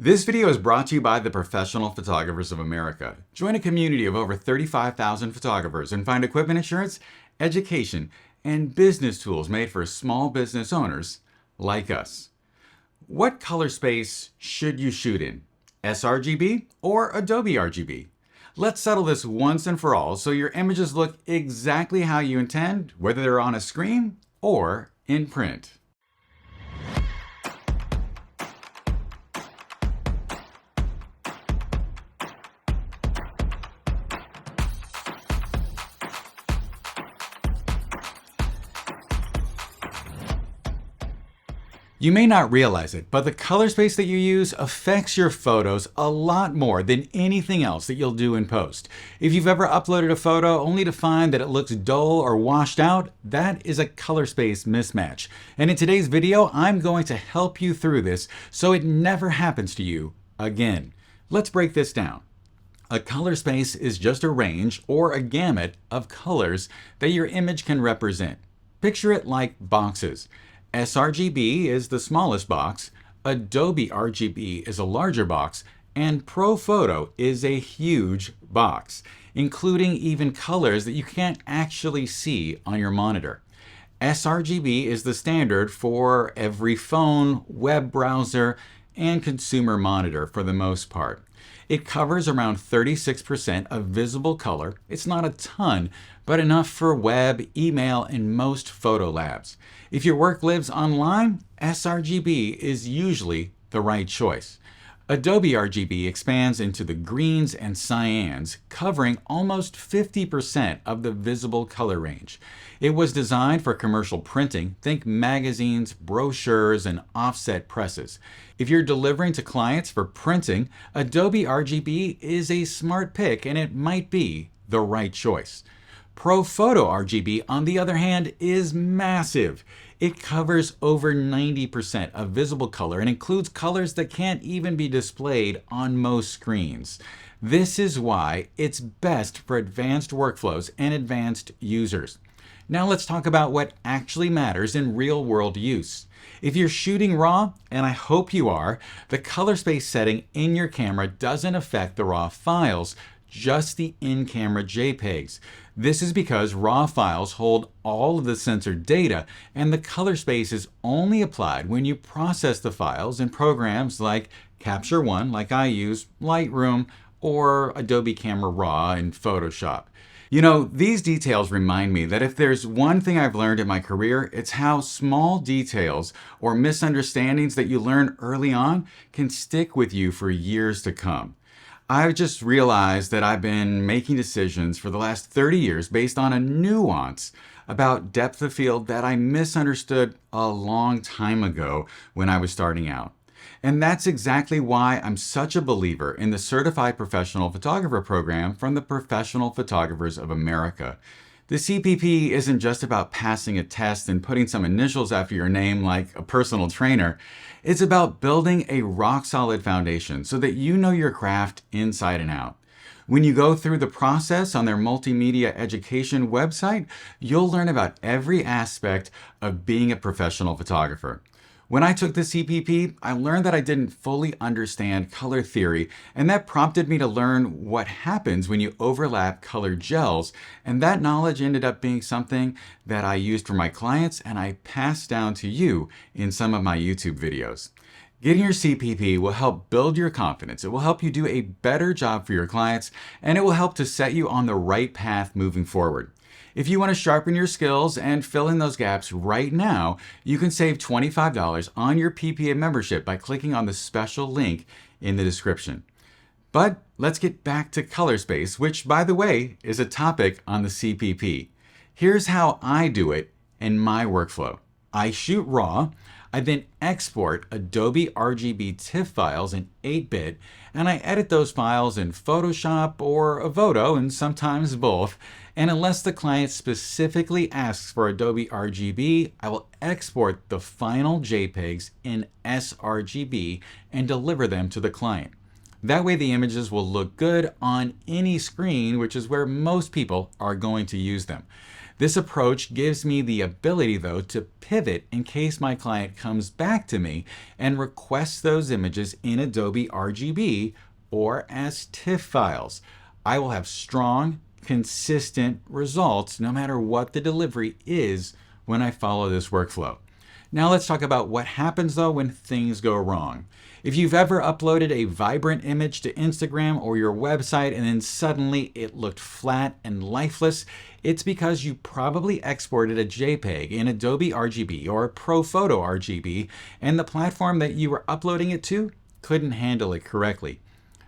This video is brought to you by the Professional Photographers of America. Join a community of over 35,000 photographers and find equipment insurance, education, and business tools made for small business owners like us. What color space should you shoot in? sRGB or Adobe RGB? Let's settle this once and for all so your images look exactly how you intend, whether they're on a screen or in print. You may not realize it, but the color space that you use affects your photos a lot more than anything else that you'll do in post. If you've ever uploaded a photo only to find that it looks dull or washed out, that is a color space mismatch. And in today's video, I'm going to help you through this so it never happens to you again. Let's break this down. A color space is just a range or a gamut of colors that your image can represent. Picture it like boxes. sRGB is the smallest box, Adobe RGB is a larger box, and ProPhoto is a huge box, including even colors that you can't actually see on your monitor. sRGB is the standard for every phone, web browser, and consumer monitor for the most part. It covers around 36% of visible color. It's not a ton, but enough for web, email, and most photo labs. If your work lives online, sRGB is usually the right choice. Adobe RGB expands into the greens and cyans, covering almost 50% of the visible color range. It was designed for commercial printing, think magazines, brochures, and offset presses. If you're delivering to clients for printing, Adobe RGB is a smart pick and it might be the right choice. ProPhoto RGB, on the other hand, is massive. It covers over 90% of visible color and includes colors that can't even be displayed on most screens. This is why it's best for advanced workflows and advanced users. Now let's talk about what actually matters in real-world use. If you're shooting RAW, and I hope you are, the color space setting in your camera doesn't affect the RAW files, just the in-camera JPEGs. This is because RAW files hold all of the censored data, and the color space is only applied when you process the files in programs like Capture One, like I use, Lightroom, or Adobe Camera Raw in Photoshop. You know, these details remind me that if there's one thing I've learned in my career, it's how small details or misunderstandings that you learn early on can stick with you for years to come. I've just realized that I've been making decisions for the last 30 years based on a nuance about depth of field that I misunderstood a long time ago when I was starting out. And that's exactly why I'm such a believer in the Certified Professional Photographer program from the Professional Photographers of America. The CPP isn't just about passing a test and putting some initials after your name like a personal trainer. It's about building a rock-solid foundation so that you know your craft inside and out. When you go through the process on their multimedia education website, you'll learn about every aspect of being a professional photographer. When I took the CPP, I learned that I didn't fully understand color theory, and that prompted me to learn what happens when you overlap color gels, and that knowledge ended up being something that I used for my clients and I passed down to you in some of my YouTube videos. Getting your CPP will help build your confidence. It will help you do a better job for your clients, and it will help to set you on the right path moving forward. If you want to sharpen your skills and fill in those gaps right now, you can save $25 on your PPA membership by clicking on the special link in the description. But let's get back to color space, which, by the way, is a topic on the CPP. Here's how I do it in my workflow. I shoot RAW. I then export Adobe RGB TIFF files in 8-bit, and I edit those files in Photoshop or Photo, and sometimes both. And unless the client specifically asks for Adobe RGB, I will export the final JPEGs in sRGB and deliver them to the client. That way the images will look good on any screen, which is where most people are going to use them. This approach gives me the ability, though, to pivot in case my client comes back to me and requests those images in Adobe RGB or as TIFF files. I will have strong, consistent results no matter what the delivery is when I follow this workflow. Now let's talk about what happens though when things go wrong. If you've ever uploaded a vibrant image to Instagram or your website and then suddenly it looked flat and lifeless, it's because you probably exported a JPEG in Adobe RGB or ProPhoto RGB and the platform that you were uploading it to couldn't handle it correctly.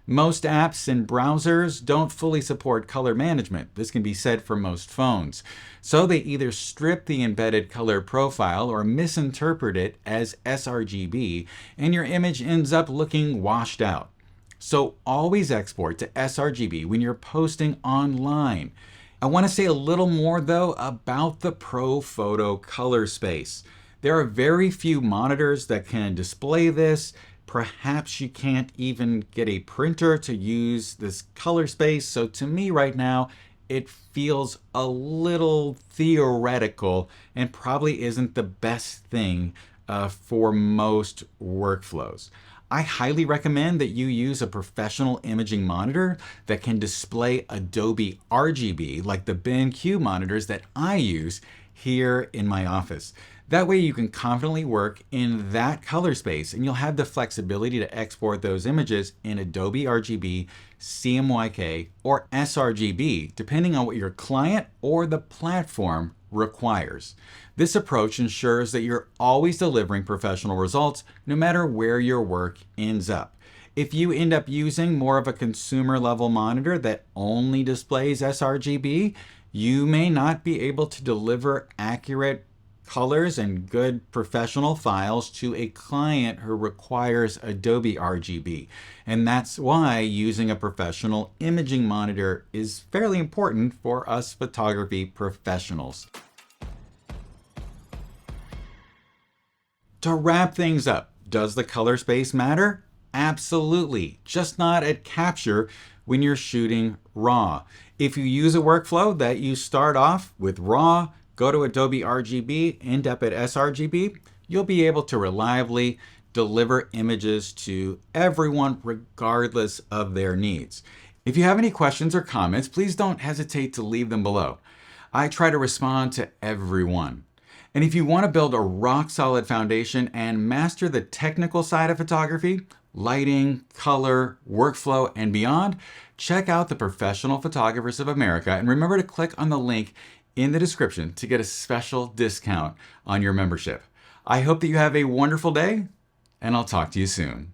Most apps and browsers don't fully support color management. This can be said for most phones. So they either strip the embedded color profile or misinterpret it as sRGB, and your image ends up looking washed out. So always export to sRGB when you're posting online. I want to say a little more though about the ProPhoto color space. There are very few monitors that can display this. Perhaps you can't even get a printer to use this color space. So to me right now, it feels a little theoretical and probably isn't the best thing for most workflows. I highly recommend that you use a professional imaging monitor that can display Adobe RGB like the BenQ monitors that I use here in my office. That way you can confidently work in that color space and you'll have the flexibility to export those images in Adobe RGB, CMYK, or sRGB, depending on what your client or the platform requires. This approach ensures that you're always delivering professional results no matter where your work ends up. If you end up using more of a consumer level monitor that only displays sRGB, you may not be able to deliver accurate colors and good professional files to a client who requires Adobe RGB. And that's why using a professional imaging monitor is fairly important for us photography professionals. To wrap things up, does the color space matter? Absolutely, just not at capture when you're shooting RAW. If you use a workflow that you start off with RAW, go to Adobe RGB, end up at sRGB, you'll be able to reliably deliver images to everyone regardless of their needs. If you have any questions or comments, please don't hesitate to leave them below. I try to respond to everyone. And if you want to build a rock-solid foundation and master the technical side of photography, lighting, color, workflow, and beyond, check out the Professional Photographers of America and remember to click on the link in the description to get a special discount on your membership. I hope that you have a wonderful day, and I'll talk to you soon.